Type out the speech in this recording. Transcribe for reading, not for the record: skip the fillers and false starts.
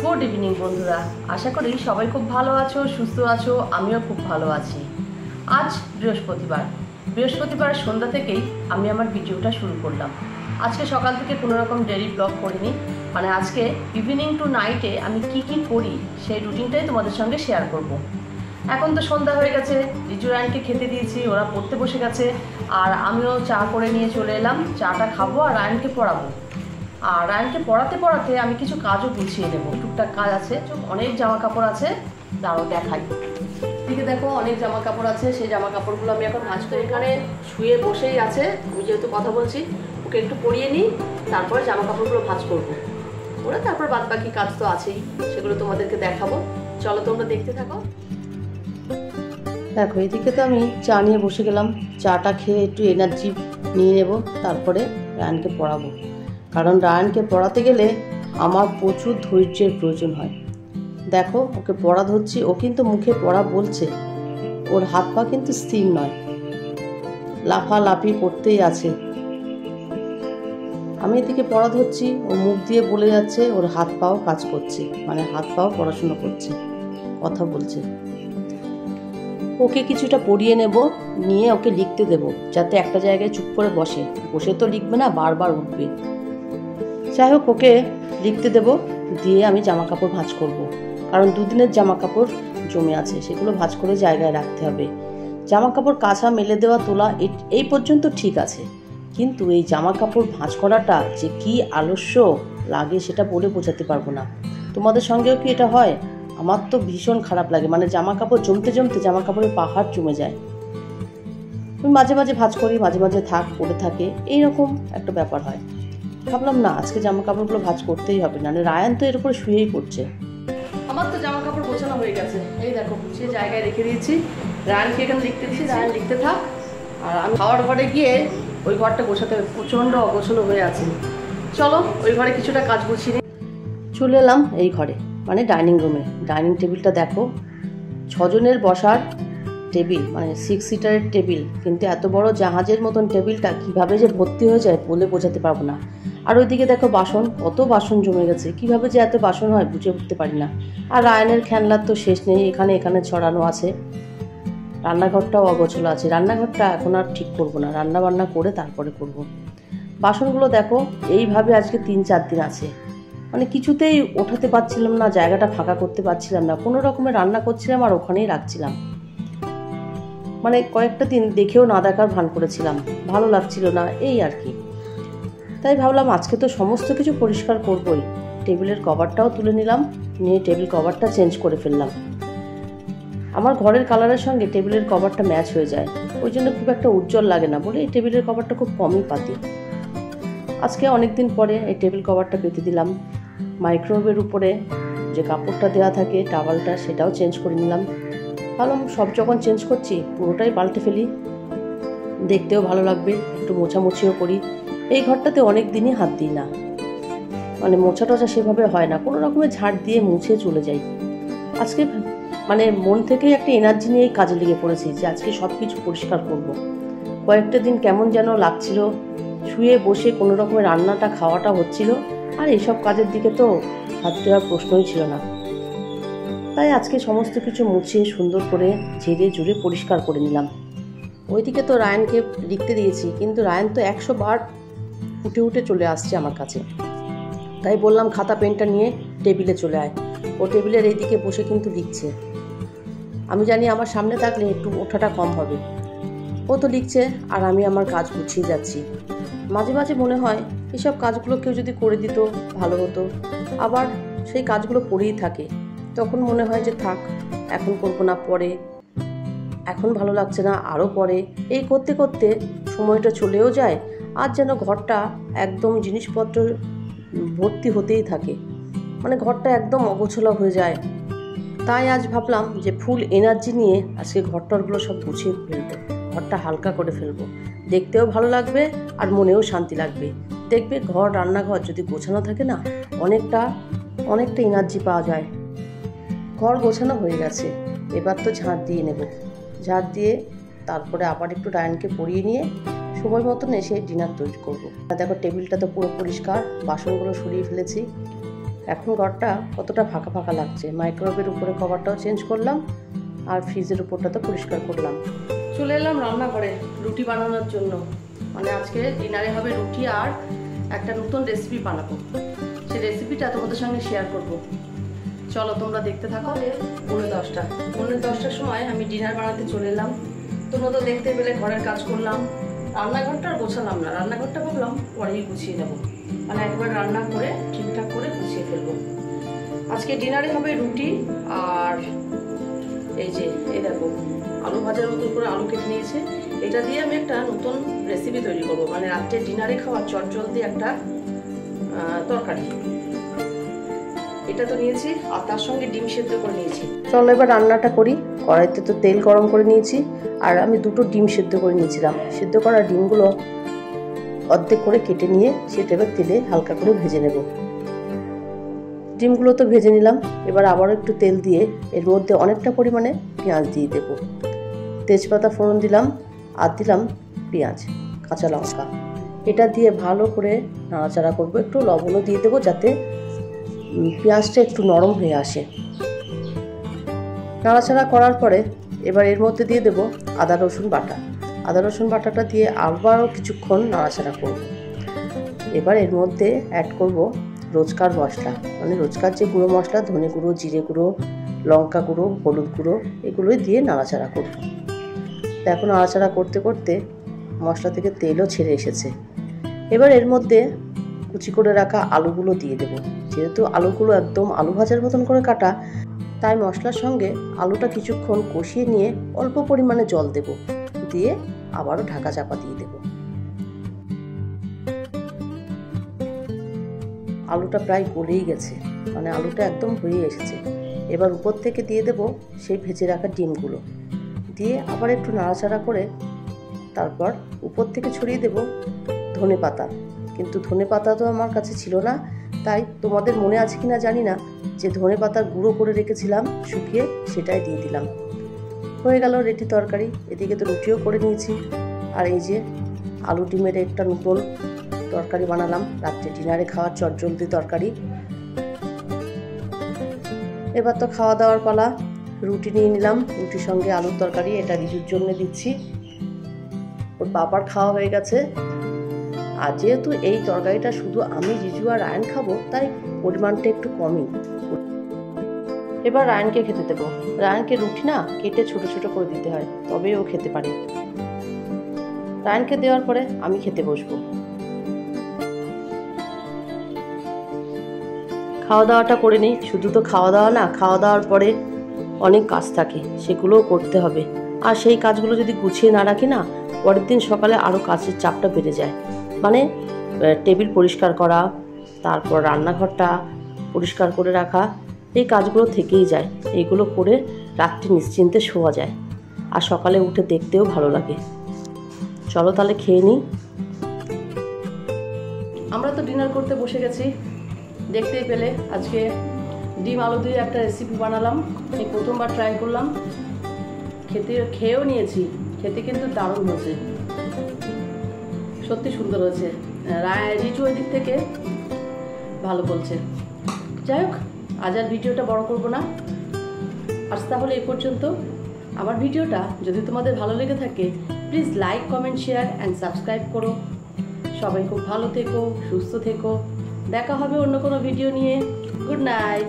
Good evening বন্ধুরা, আশা করি সবাই খুব ভালো আছো, সুস্থ আছো। আমিও খুব ভালো আছি। আজ বৃহস্পতিবার সন্ধ্যা থেকেই আমি আমার ভিডিওটা শুরু করলাম। আজকে সকাল থেকে কোনো রকম ডেইলি ব্লগ করিনি, মানে আজকে ইভিনিং টু নাইটে আমি কি করি সেই রুটিনটাই তোমাদের সঙ্গে শেয়ার করব। এখন তো সন্ধ্যা হয়ে গেছে, রিজু রায়নকে খেতে দিয়েছি, ওরা পড়তে বসে গেছে, আর আমিও চা করে নিয়ে চলে এলাম। চাটা খাবো আর রায়নকে পড়াবো। আর রায়নকে পড়াতে আমি কিছু কাজও গুছিয়ে নেবো, টুকটাক কাজ আছে, অনেক জামা কাপড় আছে, তারও দেখাই। দিকে দেখো অনেক জামা কাপড় আছে, সেই জামা কাপড়গুলো আমি এখন ভাঁজ করে এখানে শুয়ে বসেই আছে। আমি যেহেতু কথা বলছি, ওকে একটু পরিয়ে নিই, তারপরে জামা কাপড়গুলো ভাঁজ করবো। ওরা তারপর বাদ বাকি কাজ তো আছেই, সেগুলো তোমাদেরকে দেখাবো। চলো তোমরা দেখতে থাকো। দেখো এদিকে তো আমি চা নিয়ে বসে গেলাম। চাটা খেয়ে একটু এনার্জি নিয়ে নেব, তারপরে রায়নকে পড়াবো। কারণ রায়নকে পড়াতে গেলে আমার প্রচুর ধৈর্যের প্রয়োজন হয়। দেখো ওকে পড়া ধরছি, ও কিন্তু মুখে পড়া বলছে, ওর হাত পা কিন্তু স্থির নয়, লাফালাফি করতেই আছে। আমি এদিকে পড়া ধরছি, ও মুখ দিয়ে বলে যাচ্ছে, ওর হাত পাও কাজ করছে, মানে হাত পাও পড়াশোনা করছে, কথা বলছে। ওকে কিছুটা পড়িয়ে নেব, নিয়ে ওকে লিখতে দেব, যাতে একটা জায়গায় চুপ করে বসে তো লিখবে না, বারবার উঠবে। যাই হোক ওকে লিখতে দেব, দিয়ে আমি জামা কাপড় ভাঁজ করব। কারণ দুদিনের জামা কাপড় জমে আছে, সেগুলো ভাঁজ করে জায়গায় রাখতে হবে। জামা কাপড় কাঁচা, মেলে দেওয়া, তোলা এই পর্যন্ত ঠিক আছে, কিন্তু এই জামা কাপড় ভাঁজ করাটা যে কি আলস্য লাগে সেটা বলে বোঝাতে পারবো না। তোমাদের সঙ্গেও কি এটা হয়? আমার তো ভীষণ খারাপ লাগে, মানে জামা কাপড় জমতে জামা কাপড়ের পাহাড় জমে যায়। আমি মাঝে মাঝে ভাঁজ করি, মাঝে মাঝে পড়ে থাকে, এইরকম একটা ব্যাপার হয়। ভাবলাম না, আজকে জামা কাপড়গুলো ভাঁজ করতেই হবে, না রায়ান তো এর উপরে শুয়েই পড়ছে। আমার তো জামা কাপড় গোছানো হয়ে গেছে, এই দেখো গুছিয়ে জায়গায় রেখে দিয়েছি। রায়ানকে এখানে লিখতে দিয়েছি, রায়ান লিখতে থাক, আর আমি খাওয়ার ঘরে গিয়ে ওই ঘরটা গোছাতে হবে, প্রচণ্ড অগোছালো হয়ে আছে। চলো ওই ঘরে কিছুটা কাজ গুছিয়ে নিই। চলে এলাম এই ঘরে, মানে ডাইনিং রুমে। ডাইনিং টেবিলটা দেখো, 6 জনের বসার টেবিল, মানে 6 সিটারের টেবিল, কিন্তু এত বড় জাহাজের মতন টেবিলটা কিভাবে যে ভর্তি হয়ে যায় বলে বোঝাতে পারবো না। আর ওইদিকে দেখো বাসন, কত বাসন জমে গেছে, কিভাবে যে এত বাসন হয় বুঝে উঠতে পারি না। আর রায়নের খেলনার তো শেষ নেই, এখানে ছড়ানো আছে। রান্নাঘরটাও অগোছালো আছে, রান্নাঘরটা এখন আর ঠিক করবো না, রান্না বান্না করে তারপরে করব। বাসনগুলো দেখো এইভাবে আজকে 3-4 দিন আছে, মানে কিছুতেই ওঠাতে পারছিলাম না, জায়গাটা ফাঁকা করতে পারছিলাম না, কোনো রকমে রান্না করছিলাম আর ওখানেই রাখছিলাম। মানে কয়েকটা দিন দেখেও না দেখার ভান করেছিলাম, ভালো লাগছিল না, এই আর কি। তাই ভাবলাম আজকে তো সমস্ত কিছু পরিষ্কার করবই। টেবিলের কভারটাও তুলে নিলাম, নিয়ে টেবিল কভারটা চেঞ্জ করে ফেললাম। আমার ঘরের কালারের সঙ্গে টেবিলের কভারটা ম্যাচ হয়ে যায়, ওই জন্য খুব একটা উজ্জ্বল লাগে না বলে এই টেবিলের কভারটা খুব কমই পাতি। আজকে অনেকদিন পরে এই টেবিল কভারটা পেতে দিলাম। মাইক্রোওয়েভের উপরে যে কাপড়টা দেওয়া থাকে, টাওয়ালটা, সেটাও চেঞ্জ করে নিলাম। ভাবলাম সব যখন চেঞ্জ করছি পুরোটাই পাল্টে ফেলি, দেখতেও ভালো লাগবে, একটু মোছামুছিও করি। এই ঘরটাতে অনেক দিনই হাত দিই না, মানে মোছা টোছা সেভাবে হয় না, কোনো রকমের ঝাড় দিয়ে মুছে চলে যাই। আজকে মানে মন থেকেই একটা এনার্জি নিয়ে কাজে লেগে পড়েছি যে আজকে সব কিছু পরিষ্কার করব। কয়েকটা দিন কেমন যেন লাগছিল, শুয়ে বসে কোনো রকমের রান্নাটা খাওয়াটা হচ্ছিল, আর এইসব কাজের দিকে তো হাত দেওয়ার প্রশ্নই ছিল না। তাই আজকে সমস্ত কিছু মুছিয়ে সুন্দর করে ঝেড়ে ঝুড়ে পরিষ্কার করে নিলাম। ওইদিকে তো রায়নকে লিখতে দিয়েছি, কিন্তু রায়ন তো 100 বার উঠে চলে আসছে আমার কাছে। তাই বললাম খাতা পেনটা নিয়ে টেবিলে চলে আয়। ও টেবিলের এইদিকে বসে কিন্তু লিখছে। আমি জানি আমার সামনে থাকলে একটু ওঠাটা কম হবে। ও তো লিখছে আর আমি আমার কাজ গুছিয়ে যাচ্ছি। মাঝে মাঝে মনে হয় এসব কাজগুলো কেউ যদি করে দিত ভালো হতো, আবার সেই কাজগুলো পড়েই থাকে। তখন মনে হয় যে থাক, এখন করবো না, পরে, এখন ভালো লাগছে না, আরও পরে, এই করতে করতে সময়টা চলেও যায়, আর যেন ঘরটা একদম জিনিসপত্র ভর্তি হতেই থাকে, মানে ঘরটা একদম অগোছালো হয়ে যায়। তাই আজ ভাবলাম যে ফুল এনার্জি নিয়ে আজকে ঘরটারগুলো সব গুছিয়ে ফেলবো, ঘরটা হালকা করে ফেলবো, দেখতেও ভালো লাগবে আর মনেও শান্তি লাগবে। দেখবে ঘর, রান্নাঘর যদি গোছানো থাকে না, অনেকটা এনার্জি পাওয়া যায়। ঘর গোছানো হয়ে গেছে, এবার তো ঝাঁট দিয়ে নেব। ঝাঁট দিয়ে তারপরে আবার একটু রায়নকে পরিয়ে নিয়ে সময় মতন এসে ডিনার তৈরি করবো। দেখো টেবিলটা তো পুরো পরিষ্কার, বাসনগুলো সরিয়ে ফেলেছি। এখন ঘরটা কতটা ফাঁকা ফাঁকা লাগছে। মাইক্রোওয়েভের উপরে কভারটাও চেঞ্জ করলাম আর ফ্রিজের উপরটা তো পরিষ্কার করলাম। চলে এলাম রান্নাঘরে রুটি বানানোর জন্য। মানে আজকে ডিনারে হবে রুটি আর একটা নতুন রেসিপি বানাবো। সেই রেসিপিটা তোমাদের সঙ্গে শেয়ার করব। চলো তোমরা দেখতে থাকো। 10:10টার সময় আমি ডিনার বানাতে চলে এলাম। তোমরা তো দেখতে পেলে ঘরের কাজ করলাম, রান্নাঘরটা আর গোছালাম না। রান্নাঘরটা ভাবলাম পরেই গুছিয়ে নেবো, মানে একবার রান্না করে ঠিকঠাক করে গুছিয়ে ফেলবো। আজকে ডিনারে হবে রুটি আর এই দেখো আলু ভাজার মতো করে আলু কেটে নিয়েছে। এটা দিয়ে আমি একটা নতুন রেসিপি তৈরি করবো, মানে রাত্রে ডিনারে খাওয়া চটজলদি একটা তরকারি। এটা তো নিয়েছি আর তার সঙ্গে ডিম সেদ্ধ করে নিয়েছি। চলো এবার রান্নাটা করি। কড়াইতে তো তেল গরম করে নিয়েছি আর আমি 2টো ডিম সেদ্ধ করে নিয়েছিলাম। সেদ্ধ করা ডিমগুলো অর্ধেক করে কেটে নিয়ে সেটা এবার তেলে হালকা করে ভেজে নেব। ডিমগুলো তো ভেজে নিলাম। এবার আবারও একটু তেল দিয়ে এর মধ্যে অনেকটা পরিমাণে পেঁয়াজ দিয়ে দেব। তেজপাতা ফোড়ন দিলাম আর দিলাম পেঁয়াজ, কাঁচা লঙ্কা। এটা দিয়ে ভালো করে নাড়াচাড়া করবো। একটু লবণও দিয়ে দেবো যাতে পেঁয়াজটা একটু নরম হয়ে আসে। নাড়াচাড়া করার পরে এবার এর মধ্যে দিয়ে দেব আদা রসুন বাটা। আদা রসুন বাটাটা দিয়ে আবারও কিছুক্ষণ নাড়াচাড়া করব। এবার এর মধ্যে অ্যাড করব রোজকার মশলা, মানে রোজকার যে গুঁড়ো মশলা, ধনে গুঁড়ো, জিরে গুঁড়ো, লঙ্কা গুঁড়ো, হলুদ গুঁড়ো, এগুলোই দিয়ে নাড়াচাড়া করব। এখন নাড়াচাড়া করতে করতে মশলা থেকে তেলও ছেড়ে এসেছে। এবার এর মধ্যে কুচি করে রাখা আলুগুলো দিয়ে দেব। যেহেতু আলুগুলো একদম আলু ভাজার মতন করে কাটা, তাই মশলার সঙ্গে আলুটা কিছুক্ষণ কষিয়ে নিয়ে অল্প পরিমাণে জল দেব, দিয়ে আবারও ঢাকা চাপা দিয়ে দেব। আলুটা প্রায় গলেই গেছে, মানে আলুটা একদম হয়ে এসেছে। এবার উপর থেকে দিয়ে দেব সেই ভেজে রাখা ডিমগুলো, দিয়ে আবার একটু নাড়াচাড়া করে তারপর উপর থেকে ছড়িয়ে দেব ধনে পাতা। কিন্তু ধনে পাতা তো আমার কাছে ছিল না, তাই তোমাদের মনে আছে কিনা জানি না, যে ধনে পাতার গুঁড়ো করে রেখেছিলাম শুকিয়ে, সেটাই দিয়ে দিলাম। হয়ে গেল রেডি তরকারি। এদিকে তো রুটিও করে নিয়েছি আর এই যে আলু ডিমের একটা নতুন তরকারি বানালাম, রাত্রে ডিনারে খাওয়ার চটজলদি তরকারি। এবার তো খাওয়া দাওয়ার পালা। রুটি নিয়ে নিলাম, রুটির সঙ্গে আলুর তরকারি। এটা রিজুর জন্য দিচ্ছি, ওর বাবার খাওয়া হয়ে গেছে। আর যেহেতু এই তরকারিটা শুধু আমি, রিজু আর রায়ন খাবো, তাই পরিমাণটা একটু কমই। এবার রায়নকে খেতে দেবো। রায়নকে রুটি না কেটে ছোট ছোট করে দিতে হয়, তবে ও খেতে পারে। রায়নকে দেওয়ার পরে আমি খেতে বসবো। খাওয়া দাওয়াটা করে নিই। শুধু তো খাওয়া দাওয়া না, খাওয়া দাওয়ার পরে অনেক কাজ থাকে, সেগুলোও করতে হবে। আর সেই কাজগুলো যদি গুছিয়ে না রাখি না, পরের দিন সকালে আরও কাজের চাপটা বেড়ে যায়। মানে টেবিল পরিষ্কার করা, তারপর রান্নাঘরটা পরিষ্কার করে রাখা, এই কাজগুলো থেকেই যায়। এইগুলো করে রাত্রি নিশ্চিন্তে শোয়া যায় আর সকালে উঠে দেখতেও ভালো লাগে। চলো তাহলে খেয়ে নিই। আমরা তো ডিনার করতে বসে গেছি। দেখতেই পেলে আজকে ডিম আলু দিয়ে একটা রেসিপি বানালাম। এই প্রথমবার ট্রাই করলাম, খেয়েও নিয়েছি। খেতে কিন্তু দারুণ হয়েছে, সত্যি সুন্দর হয়েছে। রিজু ওই দিক থেকে ভালো বলছে। যাই হোক, আজ আর ভিডিওটা বড় করব না। আজ তাহলে এই পর্যন্ত। আমার ভিডিওটা যদি তোমাদের ভালো লেগে থাকে, please like, comment, share and subscribe করো। সবাই খুব ভালো থেকো, সুস্থ থেকো। দেখা হবে অন্য কোনো ভিডিও নিয়ে। Good night.